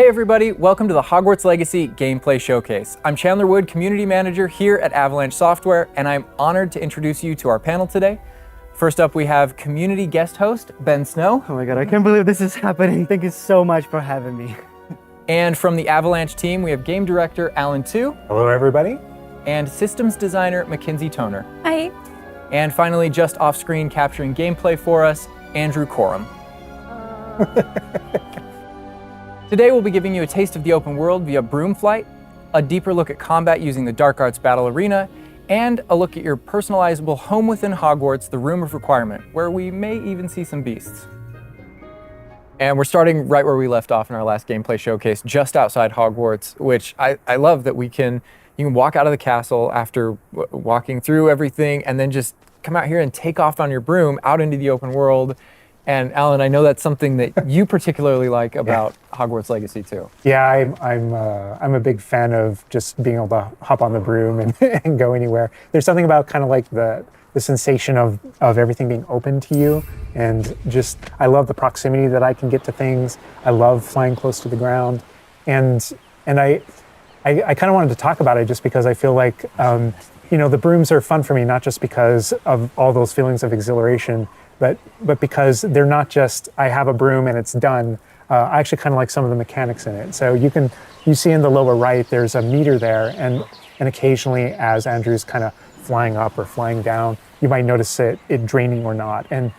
Hey everybody, welcome to the Hogwarts Legacy Gameplay Showcase. I'm Chandler Wood, Community Manager here at Avalanche Software, and I'm honored to introduce you to our panel today. First up, we have community guest host, Ben Snow. Oh my god, I can't believe this is happening. Thank you so much for having me. And from the Avalanche team, we have game director, Alan Tu. Hello everybody. And systems designer, Mackenzie Toner. Hi. And finally, just off screen capturing gameplay for us, Andrew Coram. Today we'll be giving you a taste of the open world via broom flight, a deeper look at combat using the Dark Arts Battle Arena, and a look at your personalizable home within Hogwarts, the Room of Requirement, where we may even see some beasts. And we're starting right where we left off in our last gameplay showcase, just outside Hogwarts, which I love that you can walk out of the castle after walking through everything and then just come out here and take off on your broom out into the open world. And Alan, I know that's something that you particularly like about Hogwarts Legacy too. Yeah, I'm a big fan of just being able to hop on the broom and go anywhere. There's something about kind of like the sensation of everything being open to you, and just I love the proximity that I can get to things. I love flying close to the ground, and I kind of wanted to talk about it just because I feel like the brooms are fun for me, not just because of all those feelings of exhilaration, but because they're not just, I have a broom and it's done. I actually kind of like some of the mechanics in it. So you see in the lower right, there's a meter there, and occasionally as Andrew's kind of flying up or flying down, you might notice it draining or not. And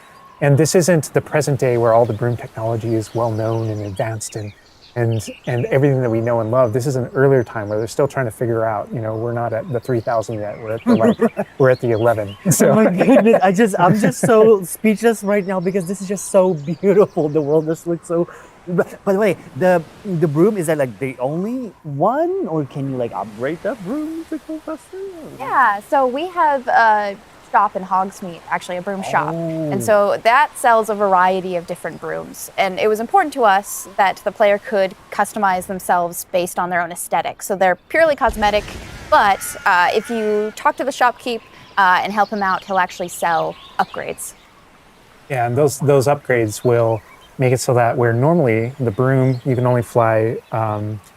this isn't the present day where all the broom technology is well known and advanced and everything that we know and love. This is an earlier time where they're still trying to figure out, we're not at the 3000 yet, we're at the 11. So. Oh my goodness, I'm just so speechless right now because this is just so beautiful. The world just looks so, by the way, the broom, is that like the only one, or can you like upgrade that broom to go faster? Yeah, so we have a shop in Hogsmeade, actually a broom shop. And so that sells a variety of different brooms. And it was important to us that the player could customize themselves based on their own aesthetic. So they're purely cosmetic, but if you talk to the shopkeep and help him out, he'll actually sell upgrades. Yeah, and those upgrades will make it so that where normally the broom, you can only fly,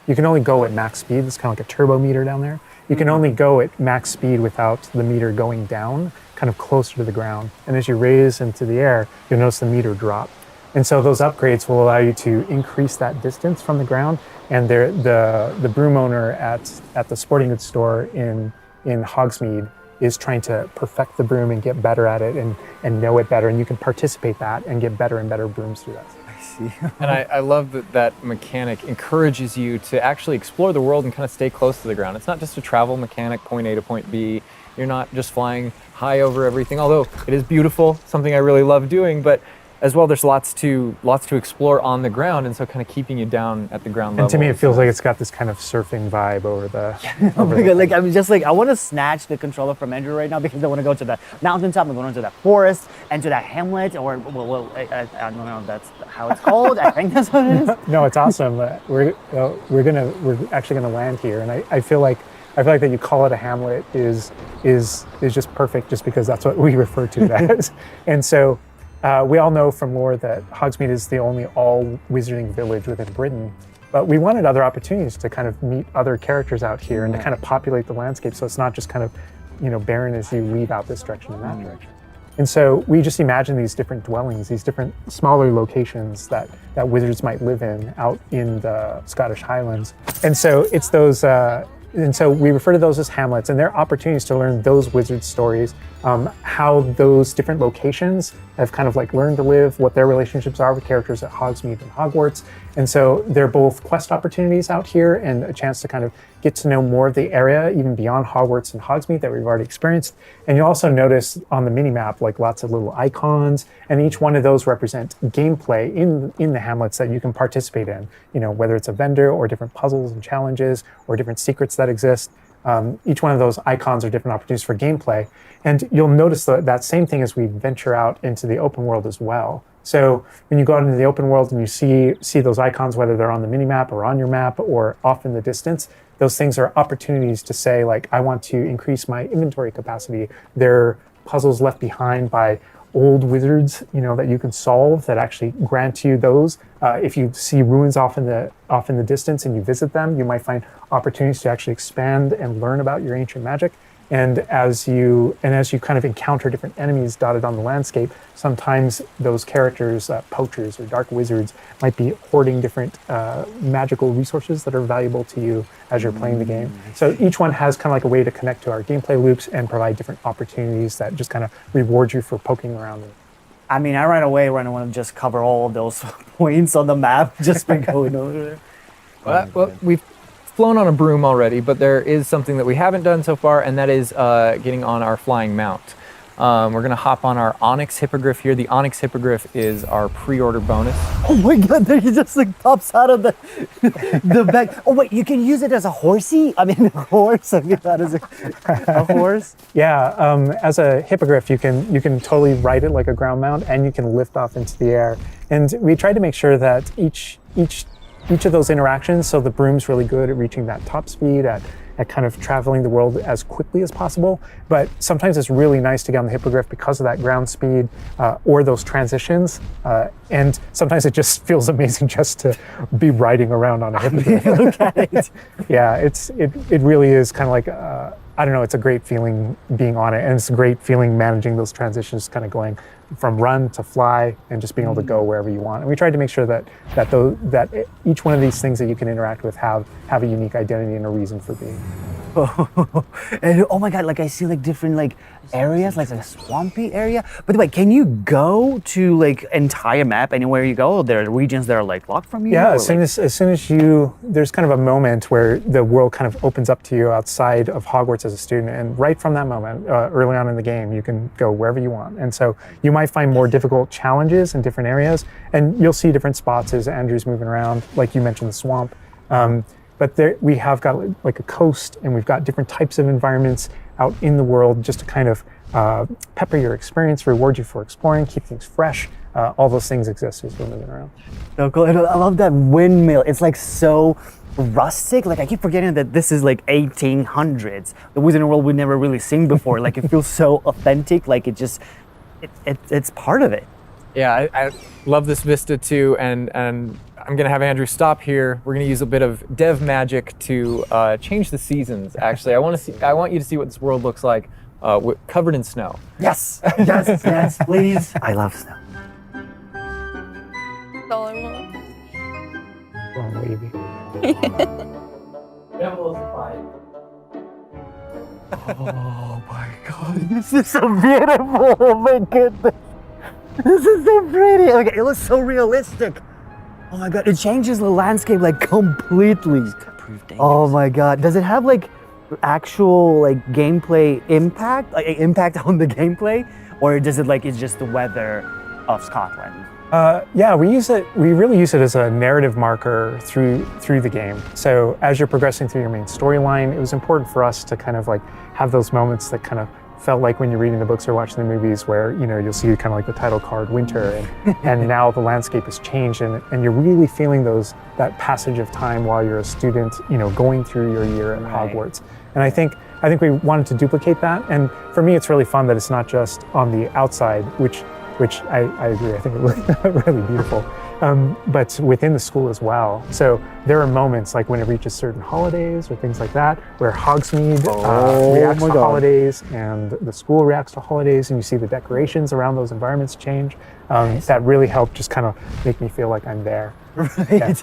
you can only go at max speed. It's kind of like a turbo meter down there. You can only go at max speed without the meter going down, kind of closer to the ground. And as you raise into the air, you'll notice the meter drop. And so those upgrades will allow you to increase that distance from the ground. And the broom owner at the sporting goods store in Hogsmeade is trying to perfect the broom and get better at it and know it better. And you can participate that and get better and better brooms through that. And I love that mechanic encourages you to actually explore the world and kind of stay close to the ground. It's not just a travel mechanic, point A to point B. You're not just flying high over everything, although it is beautiful, something I really love doing, but as well, there's lots to explore on the ground, and so kind of keeping you down at the ground level. And to me, it feels like it's got this kind of surfing vibe over the. Oh my god! Like I'm just like I want to snatch the controller from Andrew right now because I want to go to the mountaintop, I'm going to the forest, and to that hamlet, or I don't know if that's how it's called. I think that's what it is. No, it's awesome. We're actually gonna land here, and I feel like that you call it a hamlet is just perfect, just because that's what we refer to it as, and so. We all know from lore that Hogsmeade is the only all-wizarding village within Britain, but we wanted other opportunities to kind of meet other characters out here and to kind of populate the landscape, so it's not just kind of, barren as you leave out this direction and that direction. And so we just imagine these different dwellings, these different smaller locations that wizards might live in out in the Scottish Highlands. And so it's those, and so we refer to those as hamlets, and they're opportunities to learn those wizard stories, how those different locations have kind of like learned to live, what their relationships are with characters at Hogsmeade and Hogwarts. And so they're both quest opportunities out here and a chance to kind of get to know more of the area, even beyond Hogwarts and Hogsmeade that we've already experienced. And you'll also notice on the mini-map, like lots of little icons, and each one of those represent gameplay in the hamlets that you can participate in, whether it's a vendor or different puzzles and challenges or different secrets that exist. Each one of those icons are different opportunities for gameplay. And you'll notice that same thing as we venture out into the open world as well. So when you go out into the open world and you see those icons, whether they're on the mini-map or on your map or off in the distance, those things are opportunities to say, like, I want to increase my inventory capacity. They're puzzles left behind by old wizards, that you can solve that actually grant you those. If you see ruins off in the distance and you visit them, you might find opportunities to actually expand and learn about your ancient magic. And as you kind of encounter different enemies dotted on the landscape, sometimes those characters, poachers or dark wizards, might be hoarding different magical resources that are valuable to you as you're playing the game. So each one has kind of like a way to connect to our gameplay loops and provide different opportunities that just kind of reward you for poking around. I mean, I right away want to just cover all of those points on the map just by going over there. Well, we've flown on a broom already, but there is something that we haven't done so far, and that is getting on our flying mount. We're gonna hop on our Onyx Hippogriff here. The Onyx Hippogriff is our pre-order bonus. Oh my god, there he just like pops out of the back. Oh wait, you can use it as a horsey? I mean, a horse? I mean, that is a horse? Yeah, as a hippogriff, you can totally ride it like a ground mount, and you can lift off into the air. And we tried to make sure that each of those interactions, so the broom's really good at reaching that top speed, at kind of traveling the world as quickly as possible. But sometimes it's really nice to get on the hippogriff because of that ground speed or those transitions. And sometimes it just feels amazing just to be riding around on a hippogriff. Look at it. Yeah, it really is kind of like, I don't know, it's a great feeling being on it. And it's a great feeling managing those transitions, kind of going from run to fly and just being able to go wherever you want. And we tried to make sure that each one of these things that you can interact with have a unique identity and a reason for being. And oh my god, like I see like different like areas, like a swampy area. By the way, can you go to like entire map anywhere you go? There are regions that are like locked from you? Yeah, as soon as there's kind of a moment where the world kind of opens up to you outside of Hogwarts as a student, and right from that moment, early on in the game, you can go wherever you want. And so you might find more difficult challenges in different areas, and you'll see different spots as Andrew's moving around, like you mentioned, the swamp. But there, we have got like a coast, and we've got different types of environments out in the world just to kind of pepper your experience, reward you for exploring, keep things fresh. All those things exist as we're moving around. So cool. And I love that windmill. It's like so rustic. Like I keep forgetting that this is like 1800s. The Wizarding World we've never really seen before. Like it feels so authentic. Like it's part of it. Yeah, I love this vista too, and I'm gonna have Andrew stop here. We're gonna use a bit of dev magic to change the seasons. Actually, I want you to see what this world looks like covered in snow. Yes, yes, yes, please. I love snow. That's all I want. Wrong wavy. We have a little supply. Oh my god, this is so beautiful. Oh my goodness. This is so pretty. Okay, it looks so realistic. Oh my god, it changes the landscape like completely. Oh my god, does it have like actual like gameplay impact? Like impact on the gameplay? Or does it like it's just the weather of Scotland? Yeah, we really use it as a narrative marker through the game. So as you're progressing through your main storyline, it was important for us to kind of like have those moments that kind of felt like when you're reading the books or watching the movies where, you'll see kind of like the title card, winter, and now the landscape has changed and you're really feeling that passage of time while you're a student, going through your year at Hogwarts. And I think we wanted to duplicate that. And for me, it's really fun that it's not just on the outside, which I agree, I think it looks really beautiful, but within the school as well. So there are moments like when it reaches certain holidays or things like that, where Hogsmeade reacts to holidays and the school reacts to holidays, and you see the decorations around those environments change. That really helped just kind of make me feel like I'm there. Right. Yeah.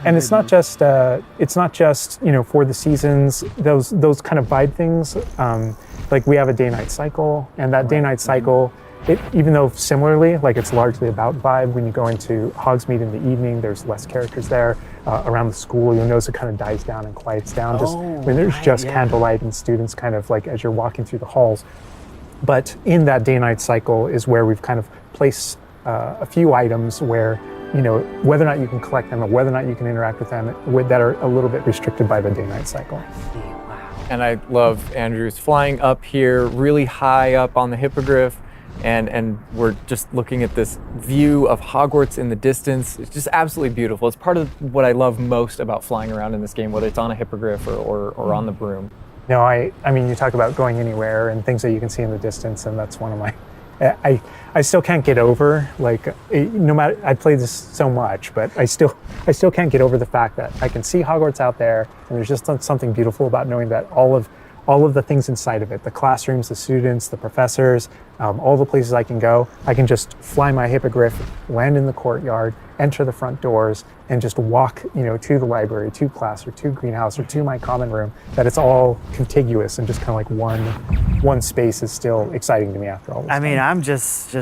And it's not just for the seasons, those kind of vibe things. Like we have a day-night cycle, and that day-night cycle, even though similarly, like it's largely about vibe, when you go into Hogsmeade in the evening, there's less characters there. Around the school, you'll notice it kind of dies down and quiets down just when there's just candlelight and students kind of like as you're walking through the halls. But in that day-night cycle is where we've kind of placed a few items where, whether or not you can collect them or whether or not you can interact with them that are a little bit restricted by the day-night cycle. And I love Andrew's flying up here, really high up on the hippogriff. And we're just looking at this view of Hogwarts in the distance. It's just absolutely beautiful. It's part of what I love most about flying around in this game, whether it's on a hippogriff or on the broom. No, I mean, you talk about going anywhere and things that you can see in the distance, and that's one of I still can't get over, like, no matter, I played this so much, but I still can't get over the fact that I can see Hogwarts out there, and there's just something beautiful about knowing that all of the things inside of it, the classrooms, the students, the professors, all the places I can go, I can just fly my hippogriff, land in the courtyard, enter the front doors, and just walk, to the library, to class, or to greenhouse, or to my common room, that it's all contiguous and just kind of like one space is still exciting to me after all this I mean, time. I'm just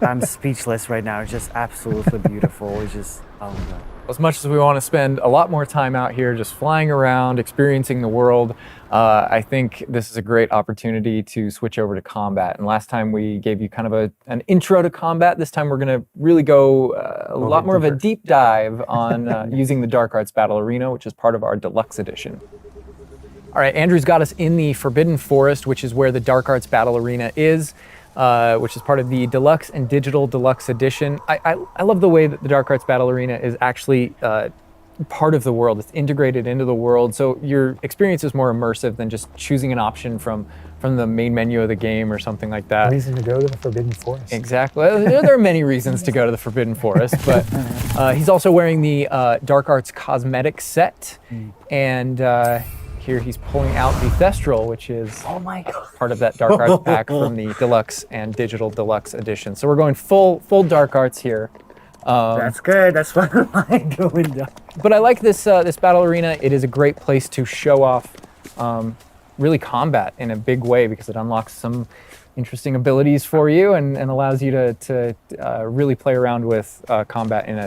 I'm speechless right now. It's just absolutely beautiful. It's just, oh my God. As much as we want to spend a lot more time out here just flying around, experiencing the world, I think this is a great opportunity to switch over to combat. And last time we gave you kind of an intro to combat. This time we're going to really go a lot more of a deep dive on using the Dark Arts Battle Arena, which is part of our deluxe edition. All right, Andrew's got us in the Forbidden Forest, which is where the Dark Arts Battle Arena is. Which is part of the Deluxe and Digital Deluxe Edition. I love the way that the Dark Arts Battle Arena is actually part of the world. It's integrated into the world, so your experience is more immersive than just choosing an option from the main menu of the game or something like that. Reason to go to the Forbidden Forest. Exactly. There are many reasons to go to the Forbidden Forest, but he's also wearing the Dark Arts cosmetic set, and here he's pulling out the Thestral, which is part of that Dark Arts pack from the Deluxe and Digital Deluxe Edition. So we're going full Dark Arts here. That's good. That's what I'm doing. But I like this this battle arena. It is a great place to show off really combat in a big way, because it unlocks some interesting abilities for you and allows you to really play around with combat in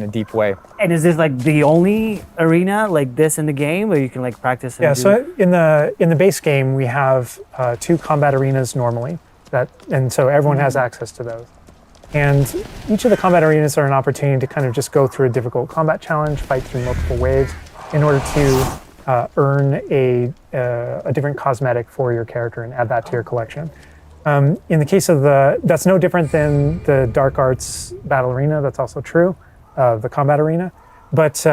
a deep way. And is this like the only arena like this in the game where you can like practice? And So in the base game we have 2 combat arenas normally, and so everyone has access to those. And each of the combat arenas are an opportunity to kind of just go through a difficult combat challenge, fight through multiple waves in order to earn a different cosmetic for your character and add that to your collection. In the case of that's no different than the Dark Arts Battle Arena. That's also true, the combat arena. But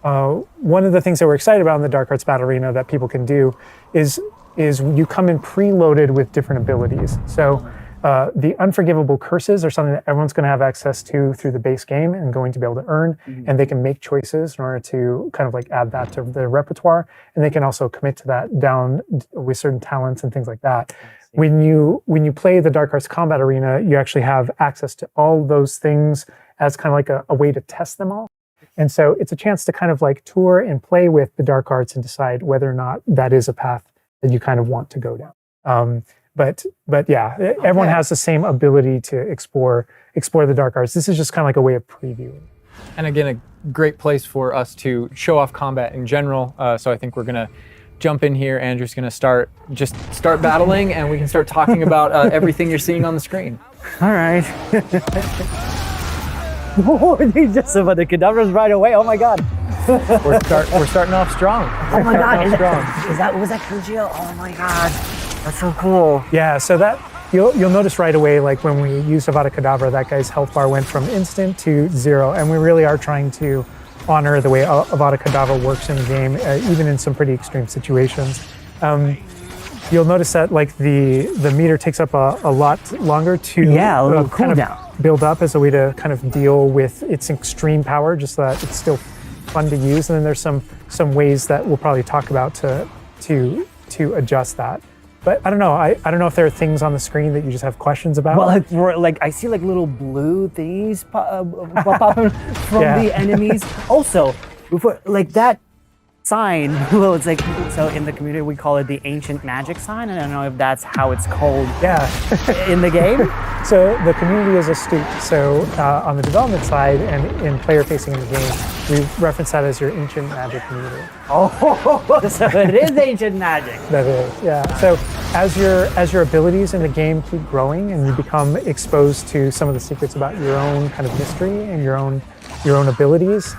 one of the things that we're excited about in the Dark Arts Battle Arena that people can do is you come in preloaded with different abilities. So the unforgivable curses are something that everyone's going to have access to through the base game and going to be able to earn, and they can make choices in order to kind of like add that to their repertoire, and they can also commit to that down with certain talents and things like that. When you play the Dark Arts Combat Arena, you actually have access to all those things as kind of like a way to test them all. And so it's a chance to kind of like tour and play with the Dark Arts and decide whether or not that is a path that you kind of want to go down. But yeah, everyone has the same ability to explore the Dark Arts. This is just kind of like a way of previewing. And again, a great place for us to show off combat in general. So I think we're gonna jump in here. Andrew's gonna start battling, and we can start talking about everything you're seeing on the screen. All right. Oh, they just about the cadavers right away. Oh my God. We're starting off strong. Oh my God. Was that Kujio? Oh my God. That's so cool. Yeah, so that you'll notice right away, like when we used Avada Kedavra, that guy's health bar went from instant to 0, and we really are trying to honor the way Avada Kedavra works in the game, even in some pretty extreme situations. You'll notice that like the meter takes up a lot longer to a little kind cooldown. of build up as a way to kind of deal with its extreme power, just so that it's still fun to use. And then there's some ways that we'll probably talk about to adjust that. But I don't know. I don't know if there are things on the screen that you just have questions about. Well, like I see like little blue things popping from the enemies. Also, before like that sign, well, it's like, so in the community we call it the ancient magic sign. I don't know if that's how it's called. In the game. So the community is astute. So on the development side and in player facing in the game, we reference that as your ancient magic meter. Oh, so it is ancient magic. That is, yeah. So as your abilities in the game keep growing and you become exposed to some of the secrets about your own kind of mystery and your own abilities,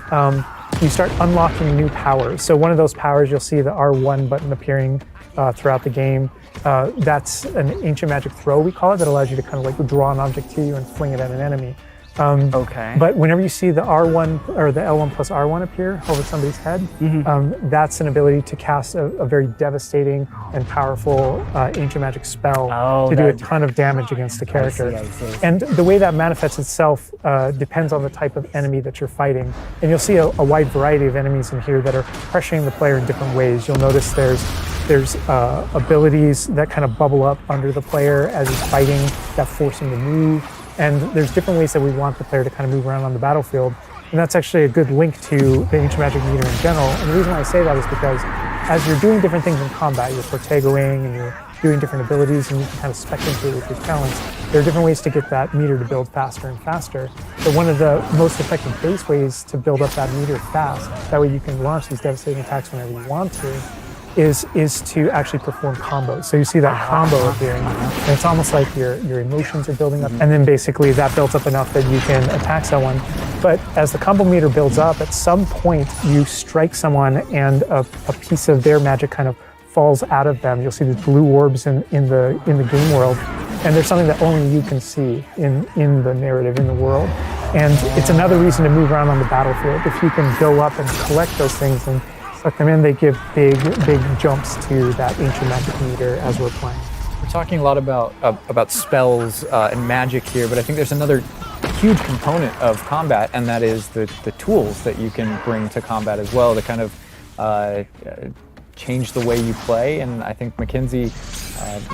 you start unlocking new powers. So one of those powers, you'll see the R1 button appearing throughout the game. That's an ancient magic throw, we call it, that allows you to kind of like draw an object to you and fling it at an enemy. Okay. But whenever you see the R1 or the L1 plus R1 appear over somebody's head, that's an ability to cast a very devastating and powerful ancient magic spell to do a ton of damage against the character. I see. And the way that manifests itself depends on the type of enemy that you're fighting. And you'll see a wide variety of enemies in here that are pressuring the player in different ways. You'll notice there's abilities that kind of bubble up under the player as he's fighting that force him to move. And there's different ways that we want the player to kind of move around on the battlefield. And that's actually a good link to the ancient magic meter in general. And the reason why I say that is because as you're doing different things in combat, you're protegoing and you're doing different abilities and you can kind of spec into it with your talents, there are different ways to get that meter to build faster and faster. But one of the most effective base ways to build up that meter fast, that way you can launch these devastating attacks whenever you want to, is to actually perform combos. So you see that combo appearing, and it's almost like your emotions are building up, and then basically that builds up enough that you can attack someone. But as the combo meter builds up, at some point you strike someone and a piece of their magic kind of falls out of them. You'll see these blue orbs in the game world, and there's something that only you can see in the narrative, in the world. And it's another reason to move around on the battlefield. If you can go up and collect those things and suck them in, they give big jumps to that ancient magic meter as we're playing. We're talking a lot about spells and magic here, but I think there's another huge component of combat, and that is the tools that you can bring to combat as well to kind of change the way you play. And I think Mackenzie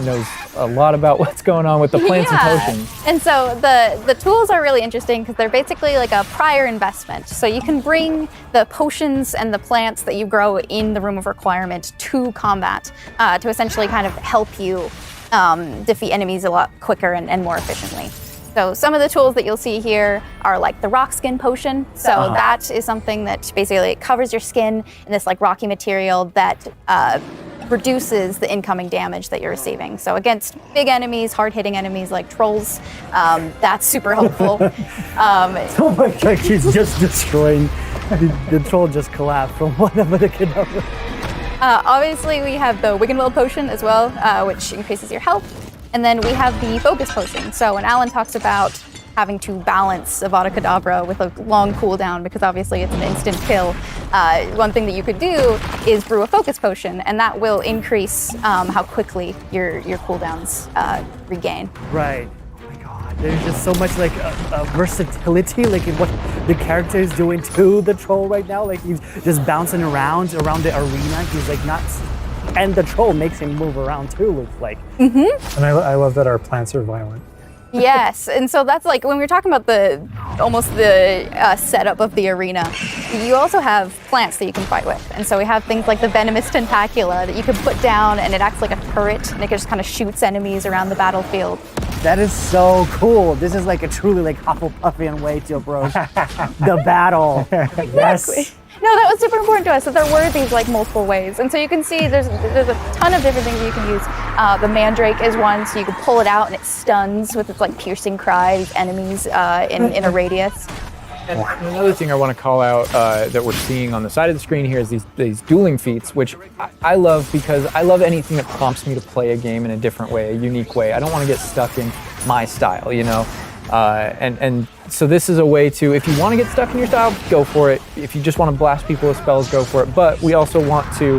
knows a lot about what's going on with the plants and potions. And so the tools are really interesting because they're basically like a prior investment. So you can bring the potions and the plants that you grow in the room of requirement to combat to essentially kind of help you defeat enemies a lot quicker and more efficiently. So some of the tools that you'll see here are like the rock skin potion. So that is something that basically covers your skin in this like rocky material that reduces the incoming damage that you're receiving. So against big enemies, hard-hitting enemies like trolls, that's super helpful. Oh my god, she's just destroying. The troll just collapsed from one of the cadavers. Obviously, we have the Wiggenweld potion as well, which increases your health. And then we have the focus potion. So when Alan talks about having to balance Avada Kedavra with a long cooldown, because obviously it's an instant kill, one thing that you could do is brew a focus potion, and that will increase how quickly your cooldowns regain. Right. Oh my god, there's just so much like versatility, like in what the character is doing to the troll right now. Like he's just bouncing around the arena. He's like not. And the troll makes him move around too, looks like. And I love that our plants are violent. Yes, and so that's like when we're talking about the setup of the arena, you also have plants that you can fight with. And so we have things like the venomous tentacula that you can put down, and it acts like a turret, and it just kind of shoots enemies around the battlefield. That is so cool. This is like a truly like Hufflepuffian way to approach the battle. Yes. No, that was super important to us, that there were these like multiple ways. And so you can see there's a ton of different things you can use. The mandrake is one, so you can pull it out and it stuns with its like piercing cry these enemies in a radius. And another thing I want to call out that we're seeing on the side of the screen here is these dueling feats, which I love because I love anything that prompts me to play a game in a different way, a unique way. I don't want to get stuck in my style, you know? And so this is a way to, if you want to get stuck in your style, go for it. If you just want to blast people with spells, go for it. But we also want to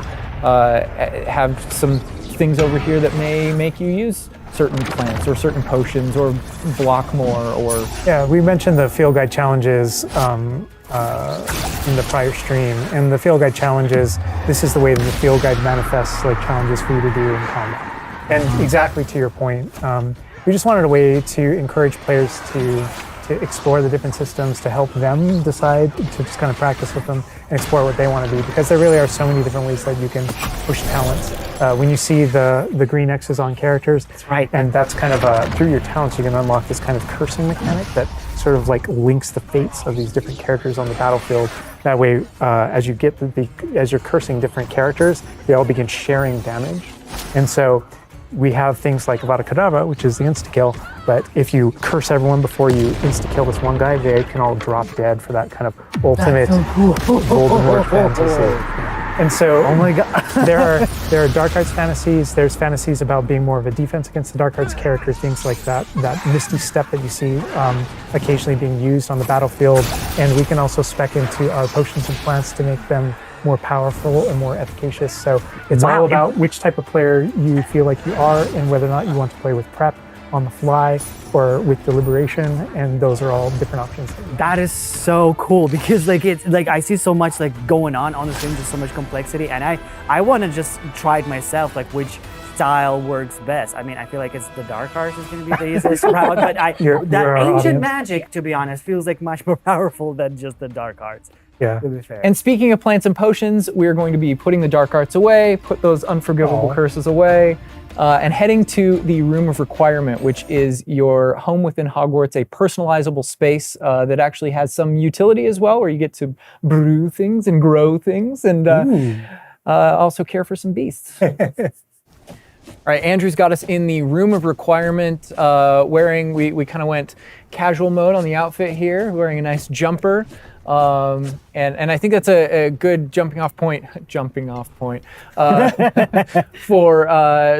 have some things over here that may make you use certain plants or certain potions or block more or... Yeah, we mentioned the field guide challenges in the prior stream. And the field guide challenges, this is the way that the field guide manifests like challenges for you to do in combat. And exactly to your point, we just wanted a way to encourage players to explore the different systems, to help them decide, to just kind of practice with them and explore what they want to be, because there really are so many different ways that you can push talents. When you see the green X's on characters, that's right. And that's kind of through your talents you can unlock this kind of cursing mechanic that sort of like links the fates of these different characters on the battlefield. That way, as you get as you're cursing different characters, they all begin sharing damage, and so. We have things like Avada Kedavra, which is the insta-kill, but if you curse everyone before you insta-kill this one guy, they can all drop dead for that kind of ultimate Voldemort fantasy. And so Oh my god. there are dark arts fantasies. There's fantasies about being more of a defense against the dark arts characters, things like that misty step that you see occasionally being used on the battlefield. And we can also spec into our potions and plants to make them more powerful and more efficacious. So it's Wow. all about which type of player you feel like you are and whether or not you want to play with prep, on the fly, or with deliberation, and those are all different options. That is so cool because like it's like I see so much like going on the stream, just so much complexity, and I want to just try it myself, like which style works best. I mean, I feel like it's the dark arts is going to be the easiest route, but You're that our ancient audience. magic, to be honest, feels like much more powerful than just the dark arts. Yeah. To be fair. And speaking of plants and potions, we're going to be putting the dark arts away, put those unforgivable Aw. curses away, and heading to the Room of Requirement, which is your home within Hogwarts, a personalizable space that actually has some utility as well, where you get to brew things and grow things and also care for some beasts. All right, Andrew's got us in the Room of Requirement, wearing, we kind of went casual mode on the outfit here, wearing a nice jumper. And I think that's a good jumping off point for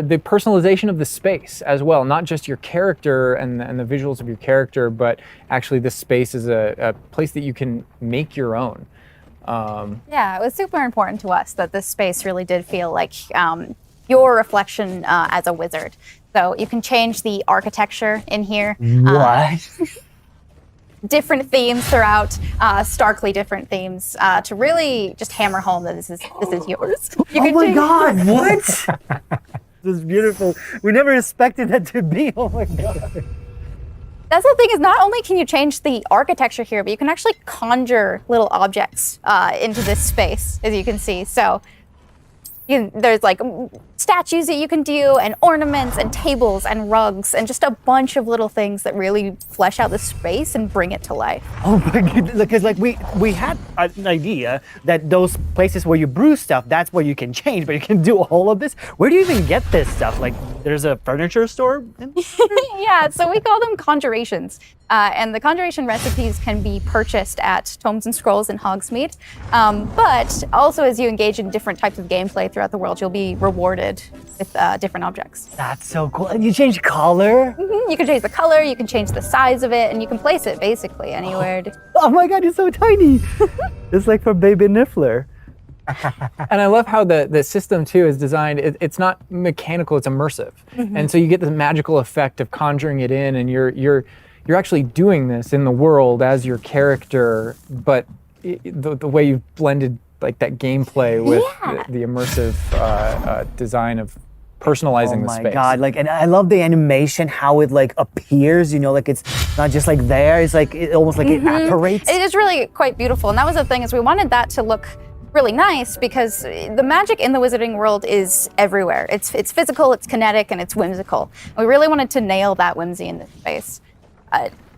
the personalization of the space as well. Not just your character and the visuals of your character, but actually this space is a place that you can make your own. Yeah, it was super important to us that this space really did feel like your reflection as a wizard. So you can change the architecture in here. What? Different themes throughout, starkly different themes, to really just hammer home that this is yours. You Oh can my change- god, what? This is beautiful. We never expected that to be. Oh my god. That's the thing, is not only can you change the architecture here, but you can actually conjure little objects into this space, as you can see. So there's like statues that you can do, and ornaments, and tables, and rugs, and just a bunch of little things that really flesh out the space and bring it to life. Oh my god, because like we had an idea that those places where you brew stuff, that's where you can change, but you can do all of this. Where do you even get this stuff? Like there's a furniture store? Yeah, so we call them conjurations. And the conjuration recipes can be purchased at Tomes and Scrolls in Hogsmeade. But also as you engage in different types of gameplay throughout the world, you'll be rewarded with different objects. That's so cool. And you change color? You can change the color, you can change the size of it, and you can place it basically anywhere. Oh my god, it's so tiny. It's like for baby Niffler. And I love how the system too is designed. It's not mechanical; it's immersive, and so you get the magical effect of conjuring it in, and you're actually doing this in the world as your character. But the way you've blended like that gameplay with the immersive design of personalizing the Oh my space. god, like, and I love the animation, how it like appears, you know, like it's not just like there, it's like it almost like it apparates. It is really quite beautiful, and that was the thing, is we wanted that to look really nice because the magic in the wizarding world is everywhere. It's physical, it's kinetic, and it's whimsical. And we really wanted to nail that whimsy in this space.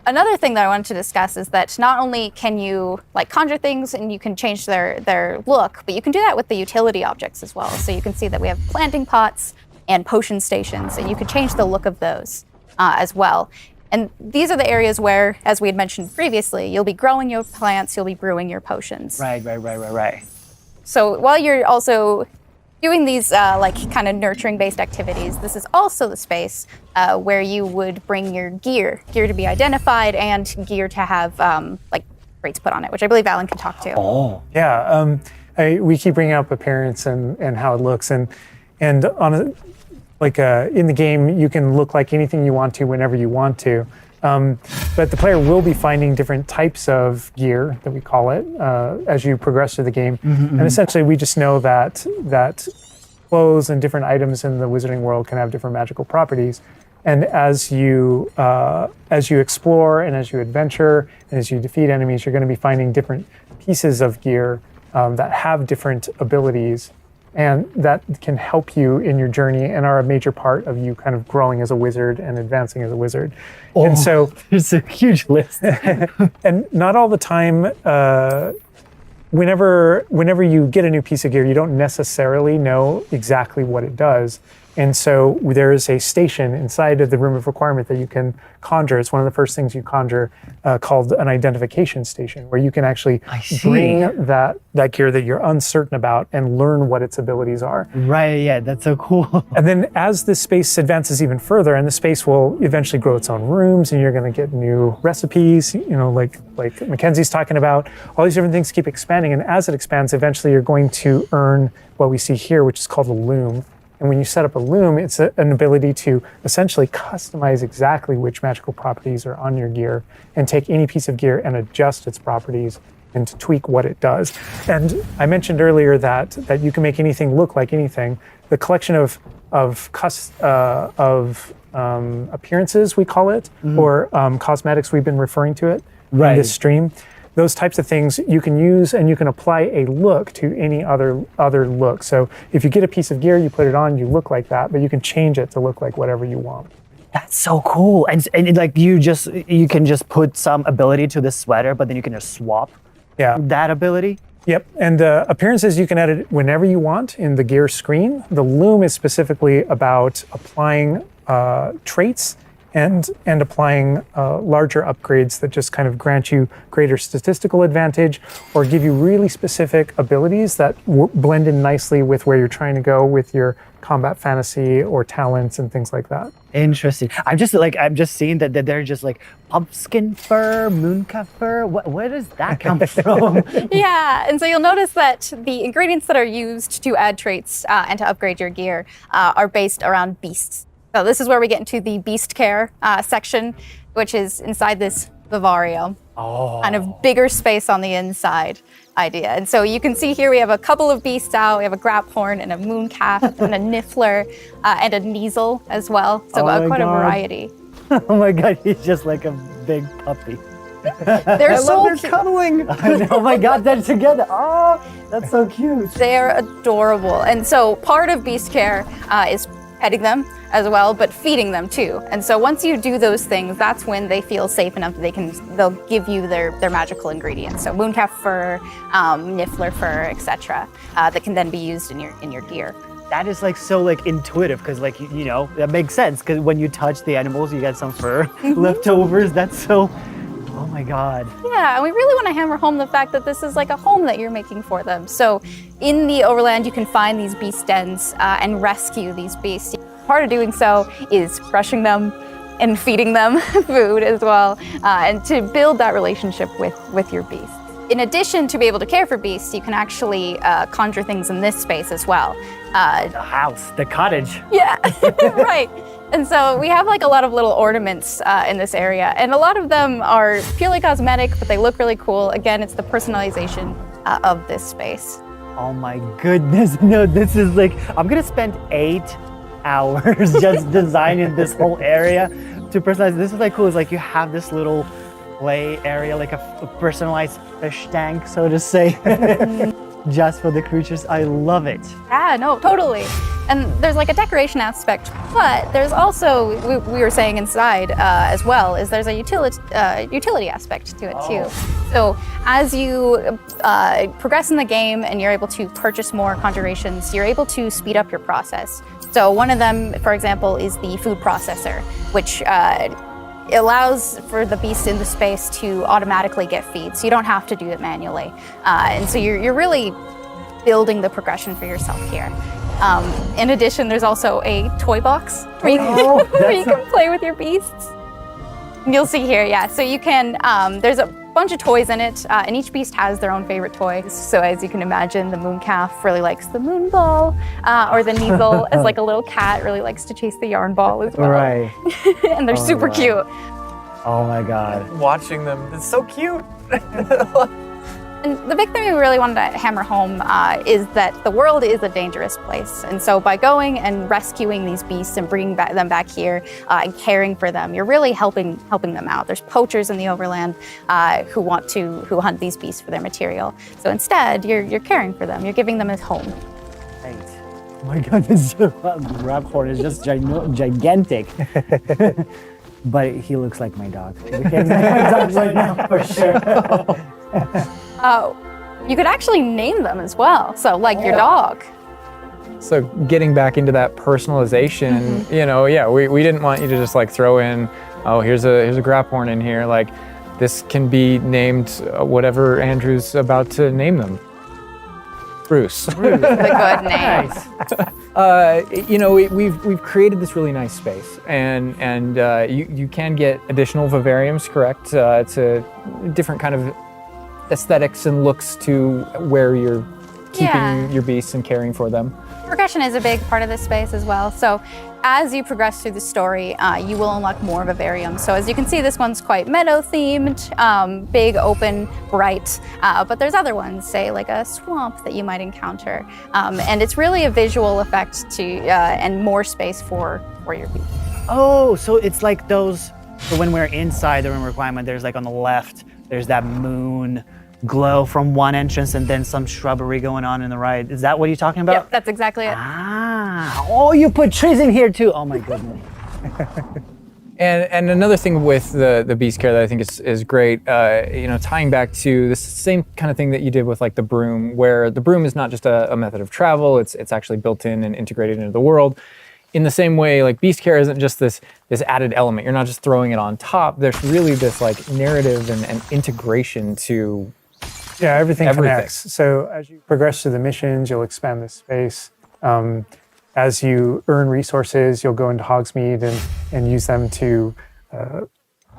Another thing that I wanted to discuss is that not only can you like conjure things and you can change their look, but you can do that with the utility objects as well. So you can see that we have planting pots and potion stations, and you can change the look of those as well. And these are the areas where, as we had mentioned previously, you'll be growing your plants, you'll be brewing your potions. Right. So while you're also doing these like kind of nurturing-based activities, this is also the space where you would bring your gear to be identified and gear to have like rates put on it, which I believe Alan can talk to. Oh. Yeah, we keep bringing up appearance and how it looks, and on a, like in the game, you can look like anything you want to whenever you want to. But the player will be finding different types of gear, that we call it, as you progress through the game. And essentially, we just know that clothes and different items in the wizarding world can have different magical properties. And as you explore and as you adventure and as you defeat enemies, you're going to be finding different pieces of gear that have different abilities, and that can help you in your journey and are a major part of you kind of growing as a wizard and advancing as a wizard. And so There's a huge list. and not all the time, whenever you get a new piece of gear, you don't necessarily know exactly what it does. And so there is a station inside of the room of requirement that you can conjure. It's one of the first things you conjure, called an identification station, where you can actually bring that gear that you're uncertain about and learn what its abilities are. Right, yeah, that's so cool. And then as the space advances even further, and the space will eventually grow its own rooms, and you're going to get new recipes, you know, like Mackenzie's talking about, all these different things keep expanding. And as it expands, eventually you're going to earn what we see here, which is called a loom. And when you set up a loom, it's an ability to essentially customize exactly which magical properties are on your gear and take any piece of gear and adjust its properties and to tweak what it does. And I mentioned earlier that you can make anything look like anything. The collection of appearances, we call it, or cosmetics, we've been referring to it in this stream. Those types of things you can use, and you can apply a look to any other look. So if you get a piece of gear, you put it on, you look like that, but you can change it to look like whatever you want. That's so cool. And like you can just put some ability to this sweater, but then you can just swap that ability. Yep, and appearances you can edit whenever you want in the gear screen. The loom is specifically about applying traits and applying larger upgrades that just kind of grant you greater statistical advantage or give you really specific abilities that blend in nicely with where you're trying to go with your combat fantasy or talents and things like that. Interesting. I'm just seeing that they're just like pumpkin fur, mooncalf fur. Where does that come from? Yeah, and so you'll notice that the ingredients that are used to add traits and to upgrade your gear are based around beasts. So this is where we get into the beast care section, which is inside this vivario. Kind of bigger space on the inside idea. And so you can see here we have a couple of beasts out. We have a graphorn and a mooncalf and a niffler and a neasel as well. So quite a variety. Oh my God, he's just like a big puppy. They're so they're cuddling. Oh my God, they're together. Oh, that's so cute. They're adorable. And so part of beast care is petting them as well, but feeding them too. And so once you do those things, that's when they feel safe enough that they'll give you their magical ingredients. So mooncalf fur, niffler fur, etc. That can then be used in your gear. That is like so like intuitive because like you know that makes sense because when you touch the animals, you get some fur leftovers. That's so. Oh my God. Yeah, and we really want to hammer home the fact that this is like a home that you're making for them. So in the overland, you can find these beast dens and rescue these beasts. Part of doing so is brushing them and feeding them food as well, and to build that relationship with your beasts. In addition to be able to care for beasts, you can actually conjure things in this space as well. The house, the cottage. Yeah, right. And so we have like a lot of little ornaments in this area, and a lot of them are purely cosmetic, but they look really cool. Again, it's the personalization of this space. Oh my goodness, no, this is like, I'm gonna spend 8 hours just designing this whole area to personalize. This is like cool, it's like you have this little play area, like a personalized fish tank, so to say. Just for the creatures. I love it. Yeah, no, totally. And there's like a decoration aspect, but there's also, we were saying inside as well, is there's a utility aspect to it too. So as you progress in the game and you're able to purchase more conjurations, you're able to speed up your process. So one of them, for example, is the food processor, which allows for the beast in the space to automatically get feed, so you don't have to do it manually. And so you're really building the progression for yourself here. In addition, there's also a toy box where you can play with your beasts. You'll see here, yeah. So you can, there's a bunch of toys in it, and each beast has their own favorite toy. So as you can imagine, the mooncalf really likes the moon ball, or the neasel, as like a little cat, really likes to chase the yarn ball as well. Right. And they're super cute. Oh my God. Watching them, it's so cute. And the big thing we really wanted to hammer home is that the world is a dangerous place. And so by going and rescuing these beasts and bringing them back here and caring for them, you're really helping them out. There's poachers in the overland who hunt these beasts for their material. So instead, you're caring for them. You're giving them a home. Right. Oh my God, this Raphorn is just gigantic. But he looks like my dog. He looks like my dog right now for sure. You could actually name them as well. So like your dog. So getting back into that personalization, you know, yeah, we didn't want you to just like throw in, oh, here's a Graphorn in here. Like, this can be named whatever Andrew's about to name them. Bruce. The good name. You know, we've created this really nice space, and you can get additional vivariums, correct, to different kind of aesthetics and looks to where you're keeping your beasts and caring for them. Progression is a big part of this space as well. So as you progress through the story, you will unlock more vivariums. So as you can see, this one's quite meadow themed, big, open, bright. But there's other ones, say like a swamp that you might encounter. And it's really a visual effect to and more space for your beast. Oh, so it's like those, so when we're inside the room requirement, there's like on the left, there's that moon glow from one entrance and then some shrubbery going on in the right. Is that what you're talking about? Yep, that's exactly it. Ah, oh, you put trees in here too. Oh my goodness. And another thing with the beast care that I think is great, you know, tying back to the same kind of thing that you did with like the broom, where the broom is not just a method of travel, it's actually built in and integrated into the world. In the same way, like beast care isn't just this added element. You're not just throwing it on top. There's really this like narrative and integration to everything connects. So as you progress through the missions, you'll expand this space. As you earn resources, you'll go into Hogsmeade and use them to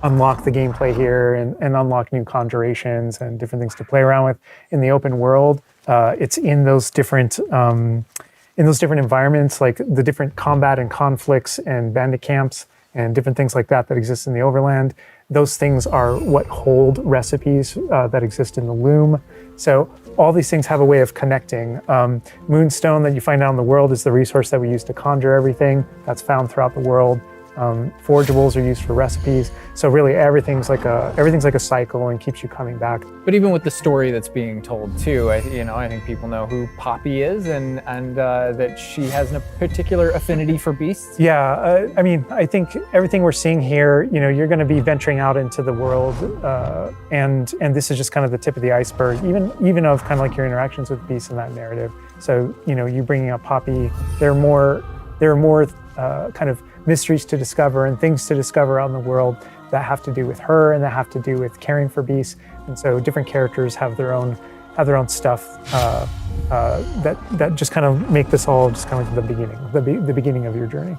unlock the gameplay here and unlock new conjurations and different things to play around with. In the open world, it's in those different environments, like the different combat and conflicts and bandit camps and different things like that exist in the overland. Those things are what hold recipes that exist in the loom. So all these things have a way of connecting. Moonstone that you find out in the world is the resource that we use to conjure everything. That's found throughout the world. Forageables are used for recipes. So really everything's like a cycle and keeps you coming back. But even with the story that's being told too, I think people know who Poppy is and that she has a particular affinity for beasts. Yeah, I mean, I think everything we're seeing here, you know, you're going to be venturing out into the world, and this is just kind of the tip of the iceberg, even of kind of like your interactions with beasts in that narrative. So, you know, you bringing up Poppy, there are more kind of mysteries to discover and things to discover out in the world that have to do with her and that have to do with caring for beasts. And so different characters have their own stuff that just kind of make this all just kind of like the beginning of your journey.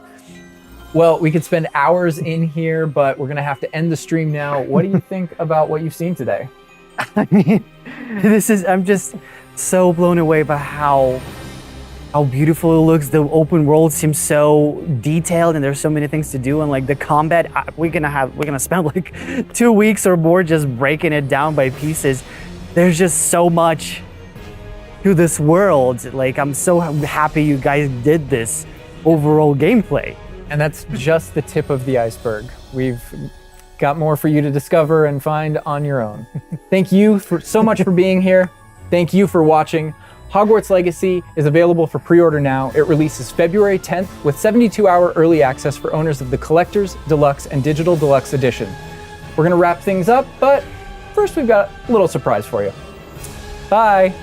Well, we could spend hours in here, but we're gonna have to end the stream now. What do you think about what you've seen today? I mean, I'm just so blown away by how beautiful it looks. The open world seems so detailed and there's so many things to do, and like the combat, we're gonna spend like 2 weeks or more just breaking it down by pieces. There's just so much to this world. Like, I'm so happy you guys did this overall gameplay. And that's just the tip of the iceberg. We've got more for you to discover and find on your own. Thank you so much for being here. Thank you for watching. Hogwarts Legacy is available for pre-order now. It releases February 10th with 72-hour early access for owners of the Collector's, Deluxe, and Digital Deluxe Edition. We're gonna wrap things up, but first we've got a little surprise for you. Bye.